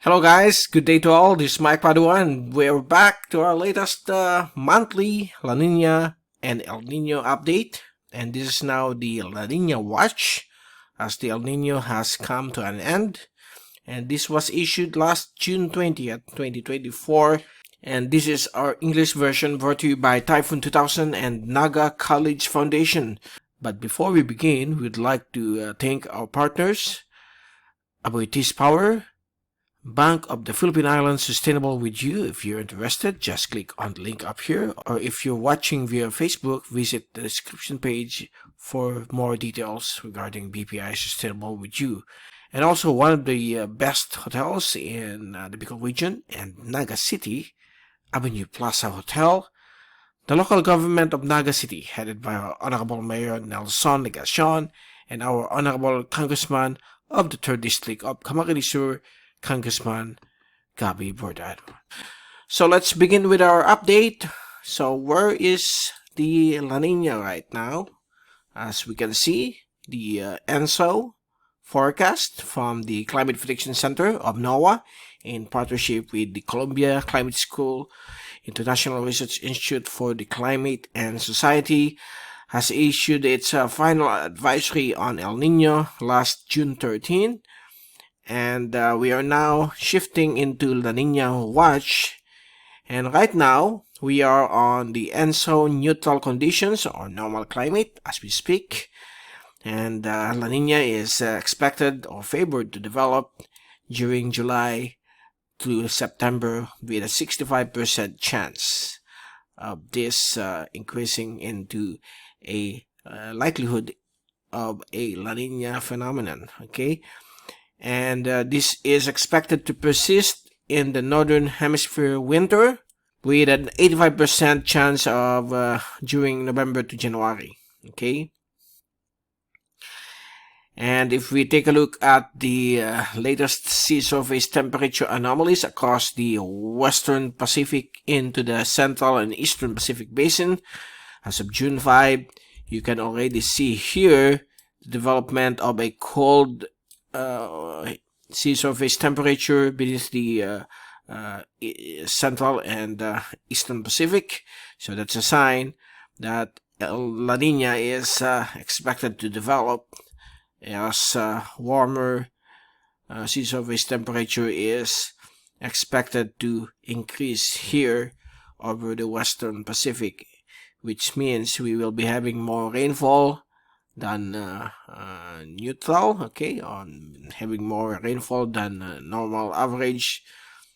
Hello guys, good day to all. This is Mike Padua and we're back to our latest monthly La Nina and El Nino update. And this is now the La Nina Watch, as the El Nino has come to an end. And this was issued last June 20th, 2024. And this is our English version brought to you by Typhoon2000 and Naga College Foundation. But before we begin, we'd like to thank our partners, Aboitiz Power, Bank of the Philippine Islands, Sustainable with You. If you're interested, just click on the link up here. Or if you're watching via Facebook, visit the description page for more details regarding BPI Sustainable with You. And also one of the best hotels in the Bicol region and Naga City, Avenue Plaza Hotel. The local government of Naga City, headed by our Honorable Mayor Nelson Negacion and our Honorable Congressman of the 3rd District of Camarines Sur, Congressman Gabi Bordado. So let's begin with our update. So where is the La Nina right now? As we can see, the ENSO forecast from the Climate Prediction Center of NOAA in partnership with the Columbia Climate School International Research Institute for the Climate and Society has issued its final advisory on El Nino last June 13. And we are now shifting into La Nina Watch, and right now we are on the ENSO neutral conditions or normal climate as we speak, and La Nina is expected or favored to develop during July to September with a 65% chance of this increasing into a likelihood of a La Nina phenomenon. Okay. And this is expected to persist in the northern hemisphere winter with an 85% chance of during November to January. Okay. And if we take a look at the latest sea surface temperature anomalies across the western Pacific into the central and eastern Pacific basin, as of June 5, you can already see here the development of a cold sea surface temperature beneath the central and eastern Pacific. So that's a sign that La Nina is expected to develop as warmer sea surface temperature is expected to increase here over the western Pacific, which means we will be having more rainfall than neutral, okay, on having more rainfall than normal average.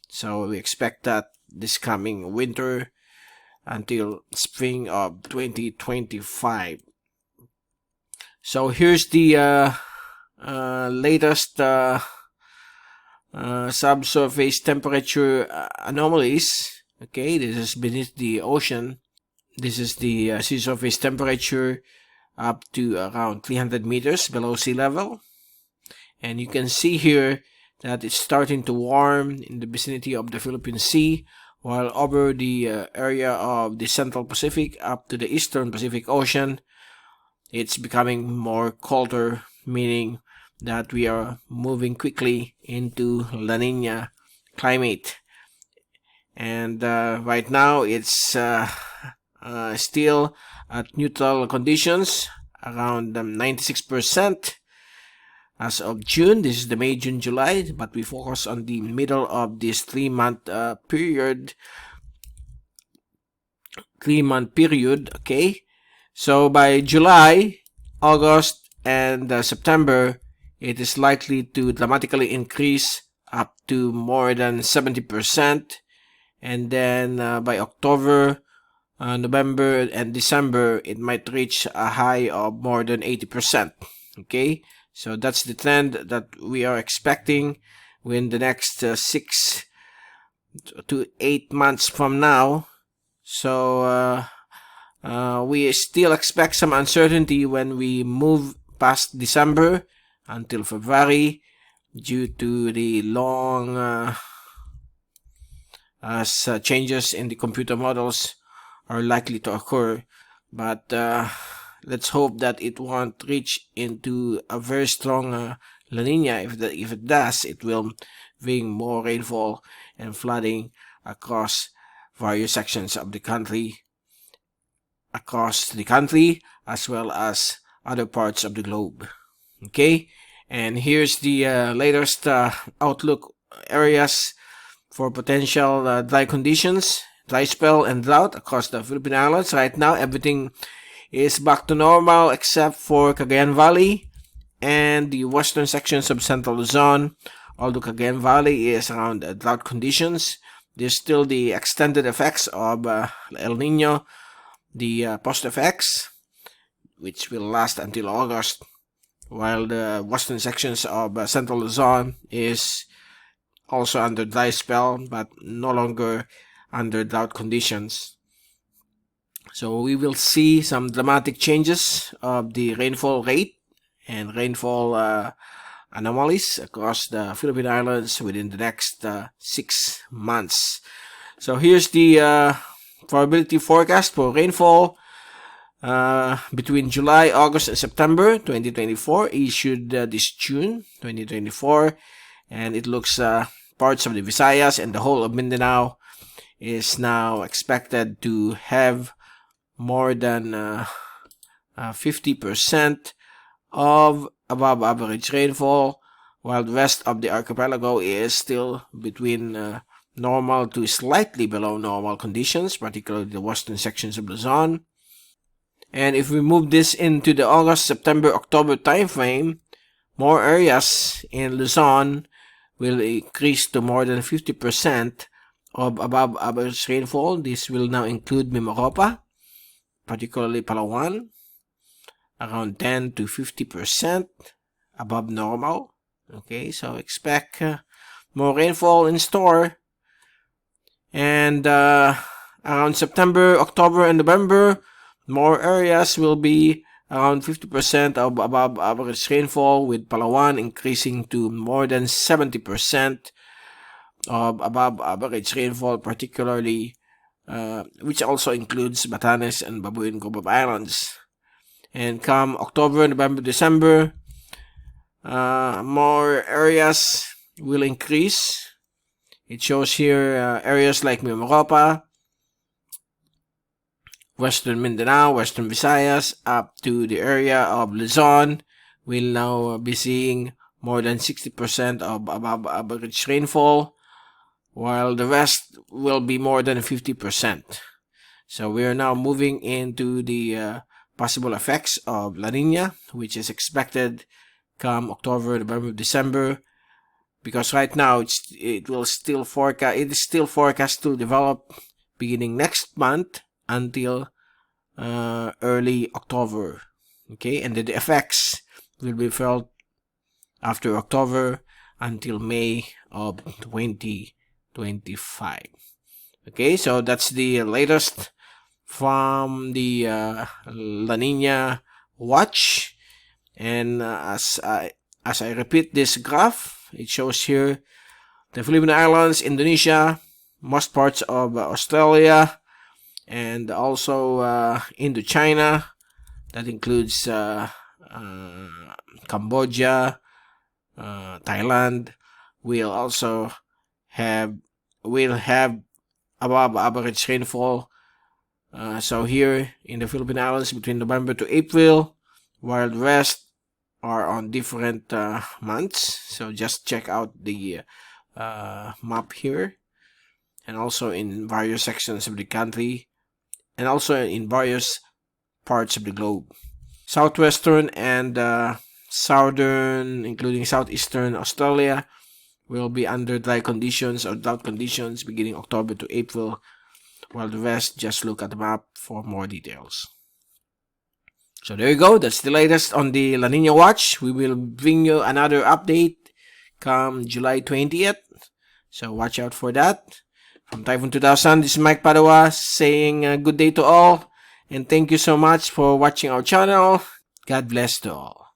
So we expect that this coming winter until spring of 2025. So here's the latest subsurface temperature anomalies. Okay, this is beneath the ocean. This is the sea surface temperature up to around 300 meters below sea level, and you can see here that it's starting to warm in the vicinity of the Philippine Sea, while over the area of the Central Pacific up to the Eastern Pacific Ocean, it's becoming more colder, meaning that we are moving quickly into La Nina climate. And right now it's still at neutral conditions, around 96% as of June. This is the May, June, July, but we focus on the middle of this 3-month period. Okay, so by July, August, and September, it is likely to dramatically increase up to more than 70%, and then by October, November and December, it might reach a high of more than 80%. Okay, so that's the trend that we are expecting in the next 6 to 8 months from now. So we still expect some uncertainty when we move past December until February due to the long changes in the computer models are likely to occur, but let's hope that it won't reach into a very strong La Nina, if it does, it will bring more rainfall and flooding across various sections of the country, as well as other parts of the globe. Okay, and here's the latest outlook areas for potential dry conditions, dry spell and drought across the Philippine Islands. Right now, everything is back to normal except for Cagayan Valley and the western sections of Central Luzon. Although Cagayan Valley is around drought conditions, there's still the extended effects of El Nino, the post effects, which will last until August, while the western sections of Central Luzon is also under dry spell but no longer under drought conditions. So we will see some dramatic changes of the rainfall rate and rainfall anomalies across the Philippine Islands within the next 6 months. So here's the probability forecast for rainfall between July, August, and September 2024, issued this June 2024, and it looks parts of the Visayas and the whole of Mindanao is now expected to have more than 50% of above average rainfall, while the rest of the archipelago is still between normal to slightly below normal conditions, particularly the western sections of Luzon. And if we move this into the August, September, October time frame, more areas in Luzon will increase to more than 50% of above average rainfall. This will now include Mimaropa, particularly Palawan, around 10 to 50% above normal. Okay, so expect more rainfall in store. And around September, October, and November, more areas will be around 50% of above average rainfall, with Palawan increasing to more than 70% of above average rainfall, particularly which also includes Batanes and Babuyan Group of Islands. And come October, November, December, more areas will increase. It shows here areas like Mimaropa, Western Mindanao, Western Visayas, up to the area of Luzon will now be seeing more than 60% of above average rainfall, while the rest will be more than 50%. So we are now moving into the possible effects of La Nina, which is expected come October, November, December, because right now it is still forecast to develop beginning next month until early October. Okay, and the effects will be felt after October until May of 2025. Okay, so that's the latest from the La Nina Watch. And as I repeat this graph, it shows here the Philippine Islands, Indonesia, most parts of Australia, and also Indochina. That includes Cambodia, Thailand. Will have above average rainfall. So here in the Philippine Islands between November to April, while the rest are on different months. So just check out the map here, and also in various sections of the country, and also in various parts of the globe. Southwestern and southern, including southeastern Australia, will be under dry conditions or drought conditions beginning October to April, while the rest, just look at the map for more details. So there you go, that's the latest on the La Nina Watch. We will bring you another update come July 20th, so watch out for that. From Typhoon2000, this is Mike Padua saying good day to all, and thank you so much for watching our channel. God bless to all.